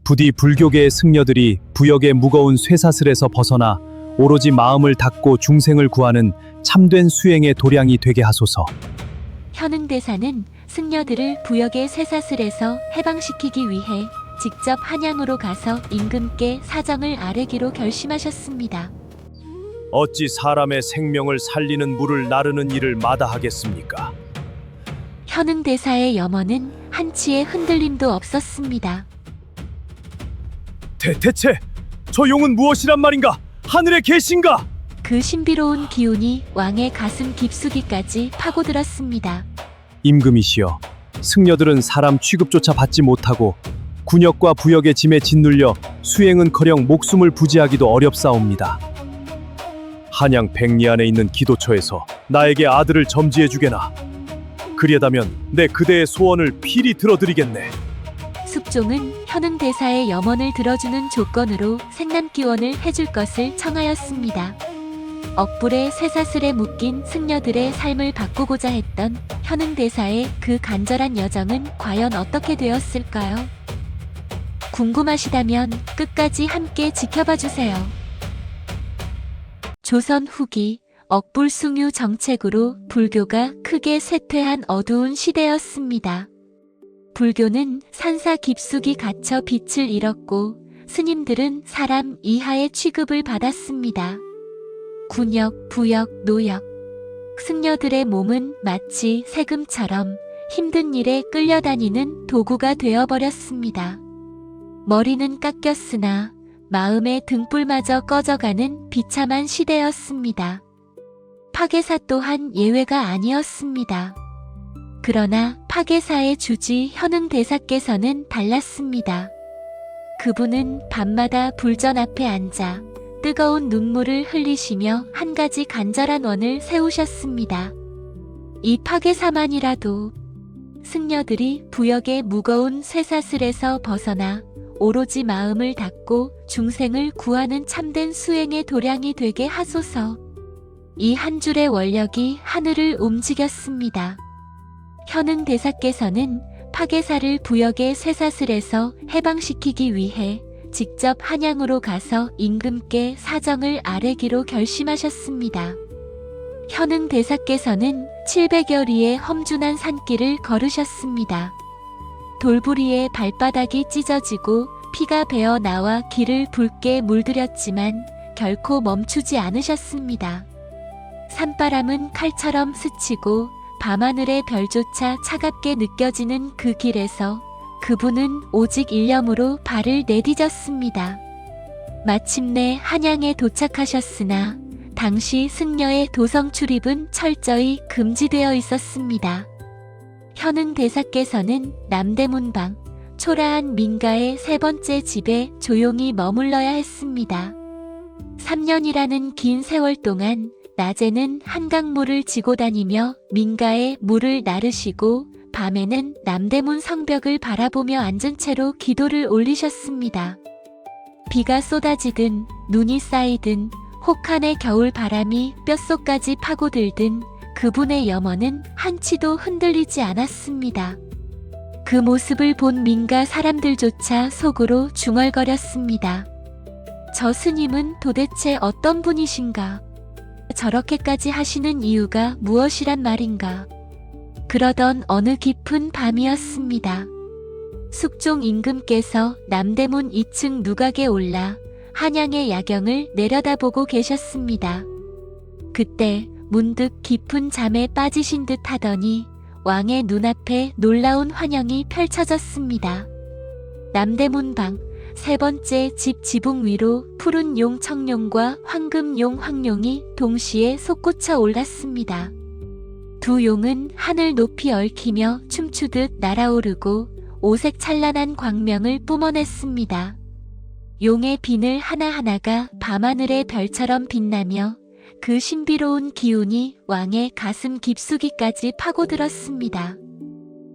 부디 불교계의 승려들이 부역의 무거운 쇠사슬에서 벗어나 오로지 마음을 닫고 중생을 구하는 참된 수행의 도량이 되게 하소서. 현흥대사는 승려들을 부역의 쇠사슬에서 해방시키기 위해 직접 한양으로 가서 임금께 사정을 아뢰기로 결심하셨습니다. 어찌 사람의 생명을 살리는 물을 나르는 일을 마다하겠습니까? 현흥대사의 염원은 한치의 흔들림도 없었습니다. 대체 저 용은 무엇이란 말인가? 하늘에 계신가? 그 신비로운 기운이 왕의 가슴 깊숙이까지 파고들었습니다. 임금이시여, 승려들은 사람 취급조차 받지 못하고 군역과 부역의 짐에 짓눌려 수행은커녕 목숨을 부지하기도 어렵사옵니다. 한양 백리 안에 있는 기도처에서 나에게 아들을 점지해 주게나. 그리하다면 내 그대의 소원을 필히 들어드리겠네. 숙종은 현흥대사의 염원을 들어주는 조건으로 생남기원을 해줄 것을 청하였습니다. 억불의 쇠사슬에 묶인 승려들의 삶을 바꾸고자 했던 현흥대사의 그 간절한 여정은 과연 어떻게 되었을까요? 궁금하시다면 끝까지 함께 지켜봐 주세요. 조선 후기 억불숭유 정책으로 불교가 크게 쇠퇴한 어두운 시대였습니다. 불교는 산사 깊숙이 갇혀 빛을 잃었고 스님들은 사람 이하의 취급을 받았습니다. 군역, 부역, 노역. 승려들의 몸은 마치 세금처럼 힘든 일에 끌려다니는 도구가 되어버렸습니다. 머리는 깎였으나 마음의 등불마저 꺼져가는 비참한 시대였습니다. 파괴사 또한 예외가 아니었습니다. 그러나 파괴사의 주지 현흥대사께서는 달랐습니다. 그분은 밤마다 불전 앞에 앉아 뜨거운 눈물을 흘리시며 한 가지 간절한 원을 세우셨습니다. 이 파괴사만이라도 승려들이 부역의 무거운 쇠사슬에서 벗어나 오로지 마음을 닫고 중생을 구하는 참된 수행의 도량이 되게 하소서. 이 한 줄의 원력이 하늘을 움직였습니다. 현흥대사께서는 파괴사를 부역의 쇠사슬에서 해방시키기 위해 직접 한양으로 가서 임금께 사정을 아뢰기로 결심하셨습니다. 현흥대사께서는 700여 리의 험준한 산길을 걸으셨습니다. 돌부리에 발바닥이 찢어지고 피가 배어 나와 길을 붉게 물들였지만 결코 멈추지 않으셨습니다. 산바람은 칼처럼 스치고 밤하늘의 별조차 차갑게 느껴지는 그 길에서 그분은 오직 일념으로 발을 내디뎠습니다. 마침내 한양에 도착하셨으나 당시 승려의 도성 출입은 철저히 금지되어 있었습니다. 현흥대사께서는 남대문방, 초라한 민가의 세 번째 집에 조용히 머물러야 했습니다. 3년이라는 긴 세월 동안 낮에는 한강물을 지고 다니며 민가에 물을 나르시고 밤에는 남대문 성벽을 바라보며 앉은 채로 기도를 올리셨습니다. 비가 쏟아지든 눈이 쌓이든 혹한의 겨울 바람이 뼛속까지 파고들든 그분의 염원은 한치도 흔들리지 않았습니다. 그 모습을 본 민가 사람들조차 속으로 중얼거렸습니다. 저 스님은 도대체 어떤 분이신가? 저렇게까지 하시는 이유가 무엇이란 말인가? 그러던 어느 깊은 밤이었습니다. 숙종 임금께서 남대문 2층 누각에 올라 한양의 야경을 내려다보고 계셨습니다. 그때 문득 깊은 잠에 빠지신 듯 하더니 왕의 눈앞에 놀라운 환영이 펼쳐졌습니다. 남대문방 세 번째 집 지붕 위로 푸른 용 청룡과 황금 용 황룡이 동시에 솟구쳐 올랐습니다. 두 용은 하늘 높이 얽히며 춤추듯 날아오르고 오색 찬란한 광명을 뿜어냈습니다. 용의 비늘 하나하나가 밤하늘의 별처럼 빛나며 그 신비로운 기운이 왕의 가슴 깊숙이까지 파고들었습니다.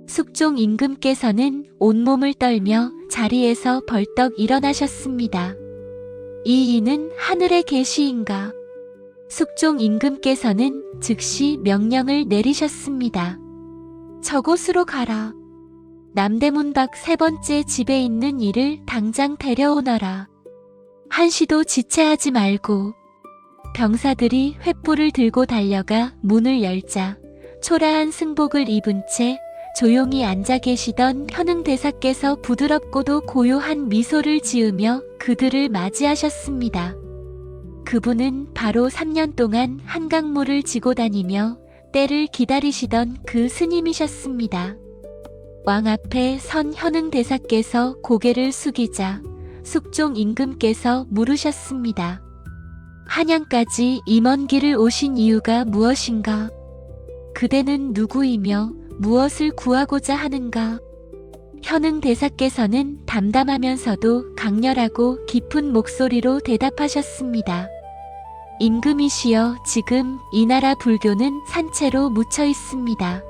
숙종 임금께서는 온몸을 떨며 자리에서 벌떡 일어나셨습니다. 이 이는 하늘의 계시인가? 숙종 임금께서는 즉시 명령을 내리셨습니다. 저곳으로 가라. 남대문 밖 세 번째 집에 있는 이를 당장 데려오너라. 한시도 지체하지 말고. 병사들이 횃불을 들고 달려가 문을 열자 초라한 승복을 입은 채 조용히 앉아 계시던 현흥대사께서 부드럽고도 고요한 미소를 지으며 그들을 맞이하셨습니다. 그분은 바로 3년 동안 한강물을 지고 다니며 때를 기다리시던 그 스님이셨습니다. 왕 앞에 선 현흥대사께서 고개를 숙이자 숙종 임금께서 물으셨습니다. 한양까지 이 먼 길을 오신 이유가 무엇인가? 그대는 누구이며 무엇을 구하고자 하는가? 현흥대사께서는 담담하면서도 강렬하고 깊은 목소리로 대답하셨습니다. 임금이시여, 지금 이 나라 불교는 산채로 묻혀 있습니다.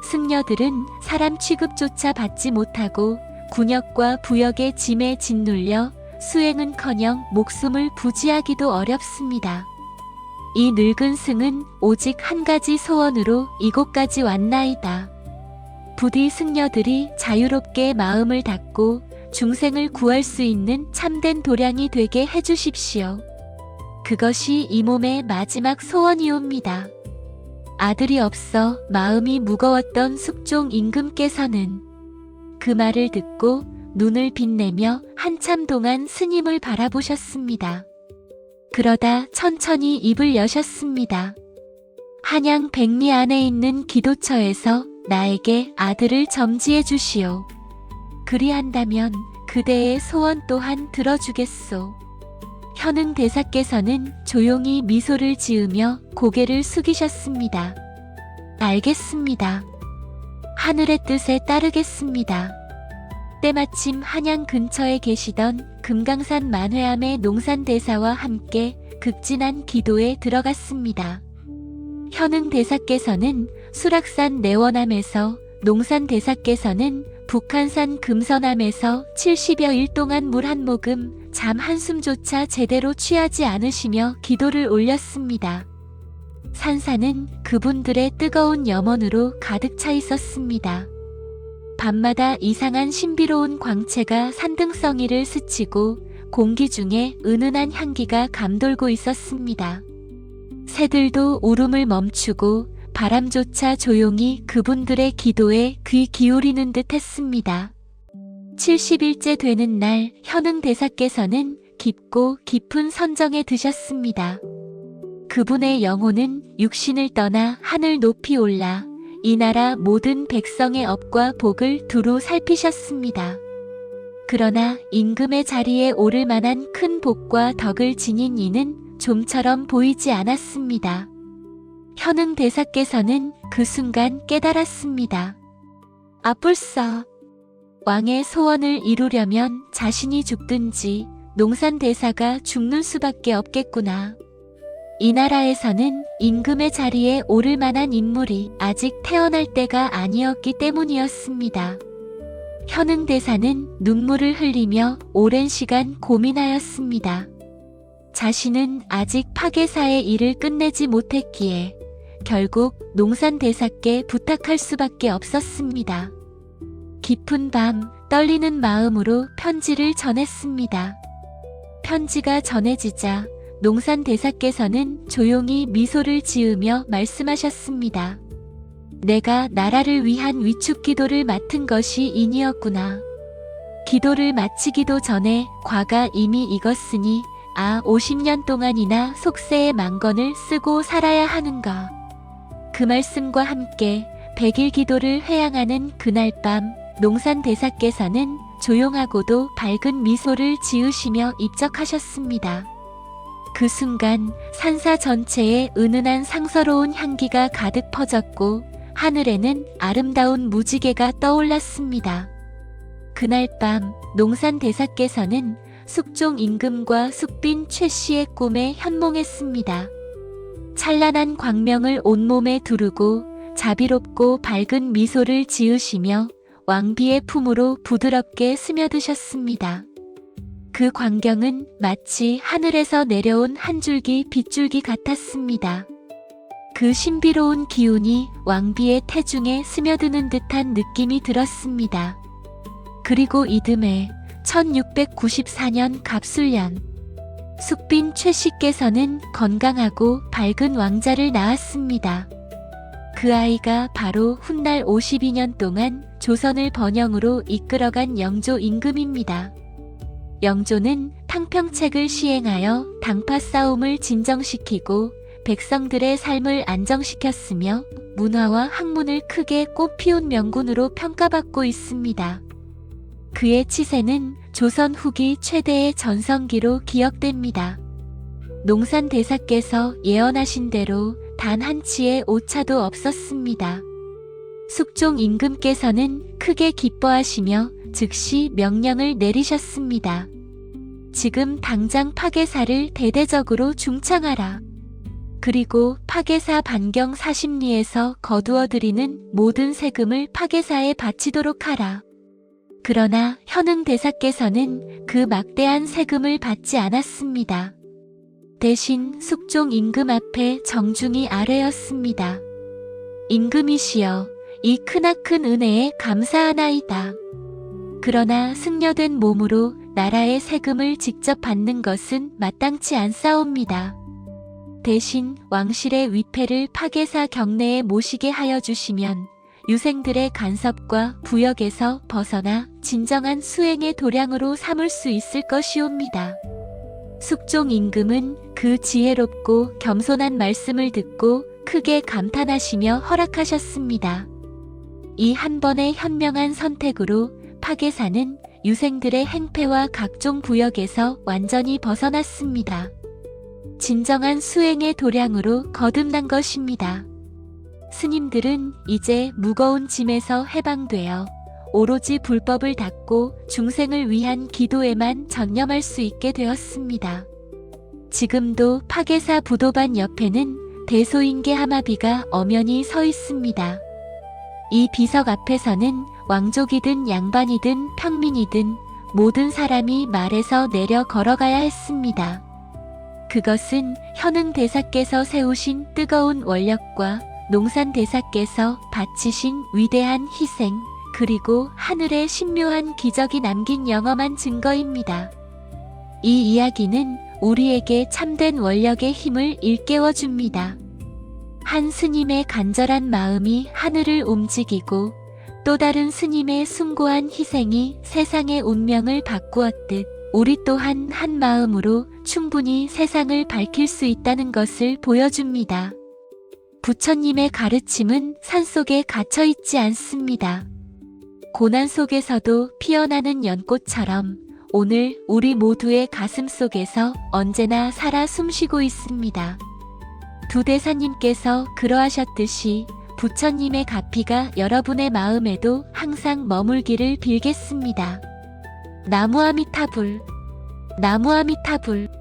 승려들은 사람 취급조차 받지 못하고 군역과 부역의 짐에 짓눌려 수행은커녕 목숨을 부지하기도 어렵습니다. 이 늙은 승은 오직 한 가지 소원으로 이곳까지 왔나이다. 부디 승려들이 자유롭게 마음을 닫고 중생을 구할 수 있는 참된 도량이 되게 해주십시오. 그것이 이 몸의 마지막 소원이옵니다. 아들이 없어 마음이 무거웠던 숙종 임금께서는 그 말을 듣고 눈을 빛내며 한참 동안 스님을 바라보셨습니다. 그러다 천천히 입을 여셨습니다. 한양 백리 안에 있는 기도처에서 나에게 아들을 점지해 주시오. 그리한다면 그대의 소원 또한 들어주겠소. 현흥대사께서는 조용히 미소를 지으며 고개를 숙이셨습니다. 알겠습니다. 하늘의 뜻에 따르겠습니다. 때마침 한양 근처에 계시던 금강산 만회암의 농산대사와 함께 극진한 기도에 들어갔습니다. 현흥대사께서는 수락산 내원암에서, 농산대사께서는 북한산 금선암에서 70여일 동안 물 한 모금, 잠 한숨조차 제대로 취하지 않으시며 기도를 올렸습니다. 산사는 그분들의 뜨거운 염원으로 가득 차 있었습니다. 밤마다 이상한 신비로운 광채가 산등성이를 스치고 공기 중에 은은한 향기가 감돌고 있었습니다. 새들도 울음을 멈추고 바람조차 조용히 그분들의 기도에 귀 기울이는 듯 했습니다. 70일째 되는 날 현흥대사께서는 깊고 깊은 선정에 드셨습니다. 그분의 영혼은 육신을 떠나 하늘 높이 올라 이 나라 모든 백성의 업과 복을 두루 살피셨습니다. 그러나 임금의 자리에 오를 만한 큰 복과 덕을 지닌 이는 좀처럼 보이지 않았습니다. 현흥대사께서는 그 순간 깨달았습니다. 아뿔싸, 왕의 소원을 이루려면 자신이 죽든지 농산대사가 죽는 수밖에 없겠구나. 이 나라에서는 임금의 자리에 오를 만한 인물이 아직 태어날 때가 아니었기 때문이었습니다. 현흥대사는 눈물을 흘리며 오랜 시간 고민하였습니다. 자신은 아직 파괴사의 일을 끝내지 못했기에 결국 농산대사께 부탁할 수밖에 없었습니다. 깊은 밤 떨리는 마음으로 편지를 전했습니다. 편지가 전해지자 농산대사께서는 조용히 미소를 지으며 말씀하셨습니다. 내가 나라를 위한 위축 기도를 맡은 것이 인이었구나. 기도를 마치기도 전에 과가 이미 익었으니 50년 동안이나 속세의 망건을 쓰고 살아야 하는가. 그 말씀과 함께 100일 기도를 회양하는 그날 밤 농산대사께서는 조용하고도 밝은 미소를 지으시며 입적하셨습니다. 그 순간 산사 전체에 은은한 상서로운 향기가 가득 퍼졌고 하늘에는 아름다운 무지개가 떠올랐습니다. 그날 밤 농산대사께서는 숙종 임금과 숙빈 최 씨의 꿈에 현몽했습니다. 찬란한 광명을 온몸에 두르고 자비롭고 밝은 미소를 지으시며 왕비의 품으로 부드럽게 스며드셨습니다. 그 광경은 마치 하늘에서 내려온 한 줄기 빗줄기 같았습니다. 그 신비로운 기운이 왕비의 태중에 스며드는 듯한 느낌이 들었습니다. 그리고 이듬해 1694년 갑술년, 숙빈 최씨께서는 건강하고 밝은 왕자를 낳았습니다. 그 아이가 바로 훗날 52년 동안 조선을 번영으로 이끌어간 영조 임금입니다. 영조는 탕평책을 시행하여 당파 싸움을 진정시키고 백성들의 삶을 안정시켰으며 문화와 학문을 크게 꽃피운 명군으로 평가받고 있습니다. 그의 치세는 조선 후기 최대의 전성기로 기억됩니다. 농산대사께서 예언하신 대로 단 한 치의 오차도 없었습니다. 숙종 임금께서는 크게 기뻐하시며 즉시 명령을 내리셨습니다. 지금 당장 파괴사를 대대적으로 중창하라. 그리고 파괴사 반경 40리에서 거두어들이는 모든 세금을 파괴사에 바치도록 하라. 그러나 현흥 대사께서는 그 막대한 세금을 받지 않았습니다. 대신 숙종 임금 앞에 정중히 아뢰었습니다. 임금이시여, 이 크나큰 은혜에 감사하나이다. 그러나 승려된 몸으로 나라의 세금을 직접 받는 것은 마땅치 않사옵니다. 대신 왕실의 위패를 파괴사 경내에 모시게 하여 주시면 유생들의 간섭과 부역에서 벗어나 진정한 수행의 도량으로 삼을 수 있을 것이옵니다. 숙종 임금은 그 지혜롭고 겸손한 말씀을 듣고 크게 감탄하시며 허락하셨습니다. 이 한 번의 현명한 선택으로 파괴사는 유생들의 행패와 각종 부역에서 완전히 벗어났습니다. 진정한 수행의 도량으로 거듭난 것입니다. 스님들은 이제 무거운 짐에서 해방되어 오로지 불법을 닦고 중생을 위한 기도에만 전념할 수 있게 되었습니다. 지금도 파괴사 부도반 옆에는 대소인계 하마비가 엄연히 서 있습니다. 이 비석 앞에서는 왕족이든 양반이든 평민이든 모든 사람이 말에서 내려 걸어가야 했습니다. 그것은 현흥 대사께서 세우신 뜨거운 원력과 농산 대사께서 바치신 위대한 희생, 그리고 하늘의 신묘한 기적이 남긴 영험한 증거입니다. 이 이야기는 우리에게 참된 원력의 힘을 일깨워 줍니다. 한 스님의 간절한 마음이 하늘을 움직이고 또 다른 스님의 숭고한 희생이 세상의 운명을 바꾸었듯 우리 또한 한 마음으로 충분히 세상을 밝힐 수 있다는 것을 보여줍니다. 부처님의 가르침은 산속에 갇혀 있지 않습니다. 고난 속에서도 피어나는 연꽃처럼 오늘 우리 모두의 가슴 속에서 언제나 살아 숨쉬고 있습니다. 두 대사님께서 그러하셨듯이 부처님의 가피가 여러분의 마음에도 항상 머물기를 빌겠습니다. 나무아미타불, 나무아미타불.